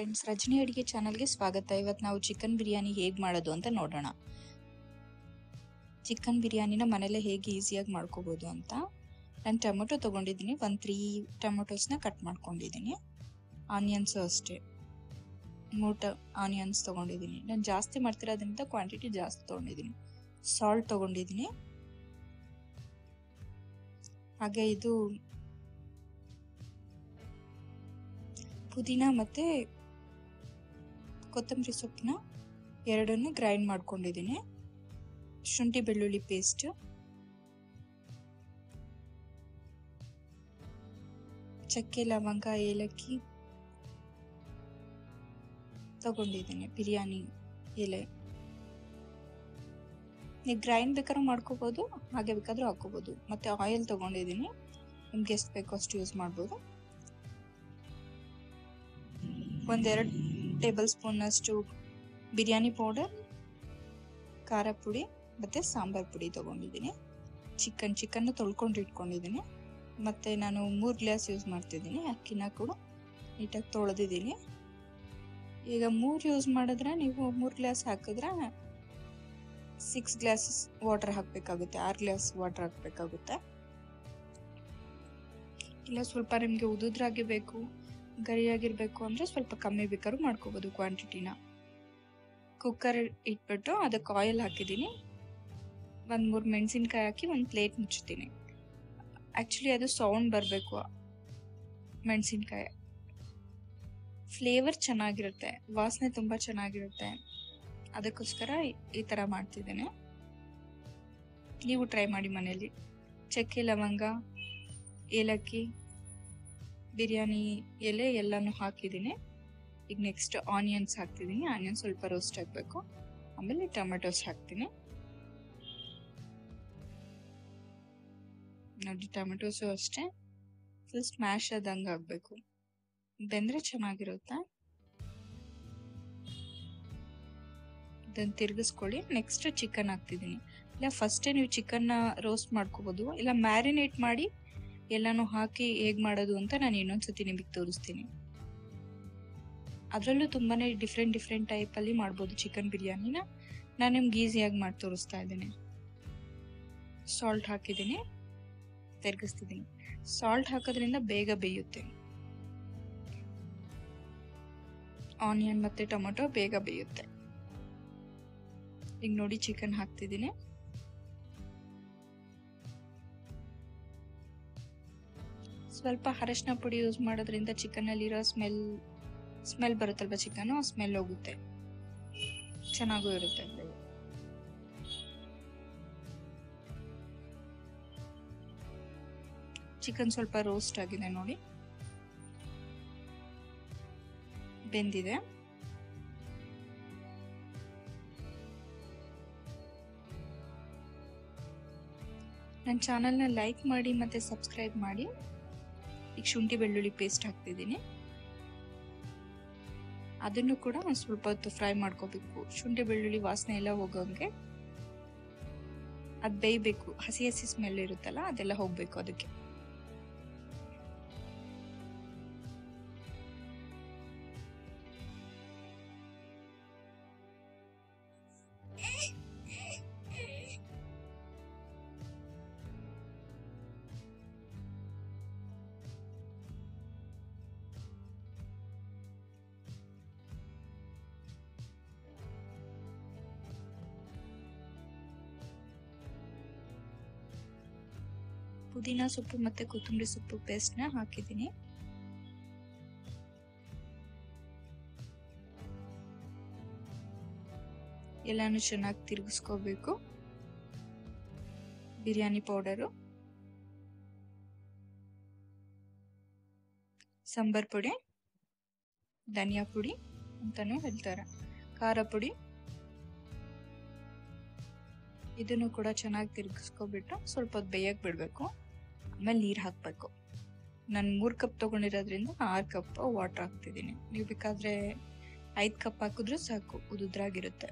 Friends, Rajani ಅಡಿಗೆ ಚಾನಲ್ಗೆ ಸ್ವಾಗತ. ಇವತ್ತು ನಾವು ಚಿಕನ್ ಬಿರಿಯಾನಿ ಹೇಗೆ ಮಾಡೋದು ಅಂತ ನೋಡೋಣ. ಚಿಕನ್ ಬಿರಿಯಾನಿನ ಮನೇಲೆ ಹೇಗೆ ಈಸಿಯಾಗಿ ಮಾಡ್ಕೋಬೋದು ಅಂತ. ನಾನು ಟೊಮೊಟೊ ತೊಗೊಂಡಿದ್ದೀನಿ, ಒಂದು 3 ಟೊಮೊಟೊಸ್ನ ಕಟ್ ಮಾಡ್ಕೊಂಡಿದ್ದೀನಿ. ಆನಿಯನ್ಸು ಅಷ್ಟೇ 3 ಆನಿಯನ್ಸ್ ತೊಗೊಂಡಿದ್ದೀನಿ. ನಾನು ಜಾಸ್ತಿ ಮಾಡ್ತಿರೋದ್ರಿಂದ ಕ್ವಾಂಟಿಟಿ ಜಾಸ್ತಿ ತೊಗೊಂಡಿದ್ದೀನಿ. ಸಾಲ್ಟ್ ತೊಗೊಂಡಿದ್ದೀನಿ. ಹಾಗೆ ಇದು ಪುದೀನ ಮತ್ತು ಕೊತ್ತಂಬರಿ ಸೊಪ್ಪನ್ನ ಎರಡನ್ನು ಗ್ರೈಂಡ್ ಮಾಡ್ಕೊಂಡಿದ್ದೀನಿ. ಶುಂಠಿ ಬೆಳ್ಳುಳ್ಳಿ ಪೇಸ್ಟ್, ಚಕ್ಕೆ ಲವಂಗ ಏಲಕ್ಕಿ ತಗೊಂಡಿದ್ದೀನಿ, ಬಿರಿಯಾನಿ ಎಲೆ. ನೀವು ಗ್ರೈಂಡ್ ಬೇಕಾದ್ರೂ ಮಾಡ್ಕೋಬೋದು, ಹಾಗೆ ಬೇಕಾದ್ರೂ ಹಾಕೋಬೋದು. ಮತ್ತೆ ಆಯಿಲ್ ತಗೊಂಡಿದ್ದೀನಿ, ನಿಮ್ಗೆ ಎಷ್ಟು ಬೇಕೋ ಅಷ್ಟು ಯೂಸ್ ಮಾಡ್ಬೋದು. 1-2 ಟೇಬಲ್ ಸ್ಪೂನ್ ಅಷ್ಟು ಬಿರಿಯಾನಿ ಪೌಡರ್, ಖಾರ ಪುಡಿ ಮತ್ತು ಸಾಂಬಾರ್ ಪುಡಿ ತೊಗೊಂಡಿದ್ದೀನಿ. ಚಿಕನ್ನ ತೊಳ್ಕೊಂಡು ಇಟ್ಕೊಂಡಿದ್ದೀನಿ. ಮತ್ತು ನಾನು 3 ಗ್ಲಾಸ್ ಯೂಸ್ ಮಾಡ್ತಿದ್ದೀನಿ. ಅಕ್ಕಿನ ಕೂಡ ನೀಟಾಗಿ ತೊಳೆದಿದ್ದೀನಿ. ಈಗ 3 ಯೂಸ್ ಮಾಡಿದ್ರೆ ನೀವು 3 ಗ್ಲಾಸ್ ಹಾಕಿದ್ರೆ 6 ಗ್ಲಾಸಸ್ ವಾಟರ್ ಹಾಕಬೇಕಾಗುತ್ತೆ, 6 ಗ್ಲಾಸ್ ವಾಟರ್ ಹಾಕಬೇಕಾಗುತ್ತೆ. ಇಲ್ಲ ಸ್ವಲ್ಪ ನಿಮಗೆ ಉದುದ್ರಾಗಿ ಬೇಕು, ಗರಿಯಾಗಿರ್ಬೇಕು ಅಂದರೆ ಸ್ವಲ್ಪ ಕಮ್ಮಿ ಬೇಕಾದ್ರೂ ಮಾಡ್ಕೋಬೋದು ಕ್ವಾಂಟಿಟಿನ. ಕುಕ್ಕರ್ ಇಟ್ಬಿಟ್ಟು ಅದಕ್ಕೆ ಆಯಿಲ್ ಹಾಕಿದ್ದೀನಿ. 1-3 ಮೆಣಸಿನ್ಕಾಯಿ ಹಾಕಿ ಒಂದು ಪ್ಲೇಟ್ ಮುಚ್ತೀನಿ. ಆ್ಯಕ್ಚುಲಿ ಅದು ಸೌಂಡ್ ಬರಬೇಕು, ಮೆಣಸಿನ್ಕಾಯಿ ಫ್ಲೇವರ್ ಚೆನ್ನಾಗಿರುತ್ತೆ, ವಾಸನೆ ತುಂಬ ಚೆನ್ನಾಗಿರುತ್ತೆ. ಅದಕ್ಕೋಸ್ಕರ ಈ ಥರ ಮಾಡ್ತಿದ್ದೇನೆ. ನೀವು ಟ್ರೈ ಮಾಡಿ ಮನೇಲಿ. ಚಕ್ಕೆ ಲವಂಗ ಏಲಕ್ಕಿ ಬಿರಿಯಾನಿ ಎಲೆ ಎಲ್ಲನೂ ಹಾಕಿದ್ದೀನಿ. ಈಗ ನೆಕ್ಸ್ಟ್ ಆನಿಯನ್ಸ್ ಹಾಕ್ತಿದ್ದೀನಿ. ಆನಿಯನ್ ಸ್ವಲ್ಪ ರೋಸ್ಟ್ ಆಗಬೇಕು. ಆಮೇಲೆ ಟೊಮೆಟೊಸ್ ಹಾಕ್ತೀನಿ. ನೋಡಿ, ಟೊಮೆಟೊಸು ಅಷ್ಟೇ ಫುಲ್ ಸ್ಮ್ಯಾಶ್ ಆದಂಗೆ ಆಗಬೇಕು, ಬೆಂದರೆ ಚೆನ್ನಾಗಿರುತ್ತೆ. ಇದನ್ನು ತಿರುಗಿಸ್ಕೊಳ್ಳಿ. ನೆಕ್ಸ್ಟ್ ಚಿಕನ್ ಹಾಕ್ತಿದ್ದೀನಿ. ಇಲ್ಲ ಫಸ್ಟೇ ನೀವು ಚಿಕನ್ನ ರೋಸ್ಟ್ ಮಾಡ್ಕೋಬೋದು, ಇಲ್ಲ ಮ್ಯಾರಿನೇಟ್ ಮಾಡಿ ಎಲ್ಲನೂ ಹಾಕಿ ಹೇಗೆ ಮಾಡೋದು ಅಂತ ನಾನು ಇನ್ನೊಂದ್ಸತಿ ನಿಮಗೆ ತೋರಿಸ್ತೀನಿ. ಅದರಲ್ಲೂ ತುಂಬಾ ಡಿಫ್ರೆಂಟ್ ಟೈಪಲ್ಲಿ ಮಾಡ್ಬೋದು ಚಿಕನ್ ಬಿರಿಯಾನಿನ. ನಾನು ನಿಮ್ಗೆ ಈಸಿಯಾಗಿ ಮಾಡಿ ತೋರಿಸ್ತಾ ಇದ್ದೀನಿ. ಸಾಲ್ಟ್ ಹಾಕಿದ್ದೀನಿ, ತಿರುಗಿಸ್ತಿದ್ದೀನಿ. ಸಾಲ್ಟ್ ಹಾಕೋದ್ರಿಂದ ಬೇಗ ಬೇಯುತ್ತೆ. ಆನಿಯನ್ ಮತ್ತು ಟೊಮೊಟೊ ಬೇಗ ಬೇಯುತ್ತೆ. ಈಗ ನೋಡಿ, ಚಿಕನ್ ಹಾಕ್ತಿದ್ದೀನಿ. ಸ್ವಲ್ಪ ಅರಶಿನ ಪುಡಿ ಯೂಸ್ ಮಾಡೋದ್ರಿಂದ ಚಿಕನ್ನಲ್ಲಿರೋ ಸ್ಮೆಲ್ ಬರುತ್ತಲ್ವ, ಚಿಕನ್ನು ಆ ಸ್ಮೆಲ್ ಹೋಗುತ್ತೆ, ಚೆನ್ನಾಗೂ ಇರುತ್ತೆ. ಚಿಕನ್ ಸ್ವಲ್ಪ ರೋಸ್ಟ್ ಆಗಿದೆ ನೋಡಿ, ಬೆಂದಿದೆ. ನನ್ನ ಚಾನಲ್ನ ಲೈಕ್ ಮಾಡಿ ಮತ್ತು ಸಬ್ಸ್ಕ್ರೈಬ್ ಮಾಡಿ. ಈಗ ಶುಂಠಿ ಬೆಳ್ಳುಳ್ಳಿ ಪೇಸ್ಟ್ ಹಾಕ್ತಿದ್ದೀನಿ. ಅದನ್ನು ಕೂಡ ಒಂದು ಸ್ವಲ್ಪ ಹೊತ್ತು ಫ್ರೈ ಮಾಡ್ಕೋಬೇಕು. ಶುಂಠಿ ಬೆಳ್ಳುಳ್ಳಿ ವಾಸನೆ ಎಲ್ಲ ಹೋಗೋಂಗೆ ಅದು ಬೇಯಬೇಕು. ಹಸಿ ಸ್ಮೆಲ್ ಇರುತ್ತಲ್ಲ, ಅದೆಲ್ಲ ಹೋಗ್ಬೇಕು ಅದಕ್ಕೆ. ಪುದೀನ ಸೊಪ್ಪು ಮತ್ತು ಕೊತ್ತಂಬರಿ ಸೊಪ್ಪು ಪೇಸ್ಟ್ನ ಹಾಕಿದ್ದೀನಿ. ಎಲ್ಲಾನು ಚೆನ್ನಾಗಿ ತಿರುಗಿಸ್ಕೋಬೇಕು. ಬಿರಿಯಾನಿ ಪೌಡರು, ಸಾಂಬಾರ್ ಪುಡಿ, ಧನಿಯಾ ಪುಡಿ ಅಂತಾನು ಹೇಳ್ತಾರೆ, ಖಾರ ಪುಡಿ, ಇದನ್ನು ಕೂಡ ಚೆನ್ನಾಗಿ ತಿರುಗಿಸ್ಕೊಬಿಟ್ಟು ಸ್ವಲ್ಪ ಹೊತ್ತು ಬೇಯಕ್ಕೆ ಬಿಡಬೇಕು. ಆಮೇಲೆ ನೀರು ಹಾಕಬೇಕು. ನಾನು 3 ಕಪ್ ತೊಗೊಂಡಿರೋದ್ರಿಂದ 6 ಕಪ್ ವಾಟರ್ ಹಾಕ್ತಿದ್ದೀನಿ. ನೀವು ಬೇಕಾದರೆ 5 ಕಪ್ ಹಾಕಿದ್ರೂ ಸಾಕು, ಉದುದ್ರಾಗಿರುತ್ತೆ.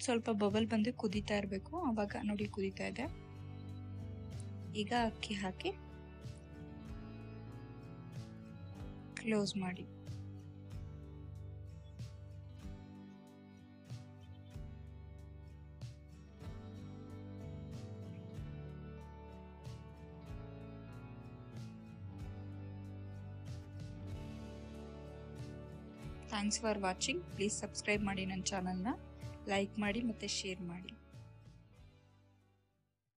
ಸ್ವಲ್ಪ ಬಬಲ್ ಬಂದು ಕುದೀತಾ ಇರಬೇಕು. ಆವಾಗ ನೋಡಿ ಕುದೀತಾ ಇದೆ. ಈಗ ಅಕ್ಕಿ ಹಾಕಿ ಕ್ಲೋಸ್ ಮಾಡಿ. Thanks for watching. Please subscribe ಮಾಡಿ ನನ್ನ ಚಾನಲ್ನ, ಲೈಕ್ ಮಾಡಿ ಮತ್ತು ಶೇರ್ ಮಾಡಿ.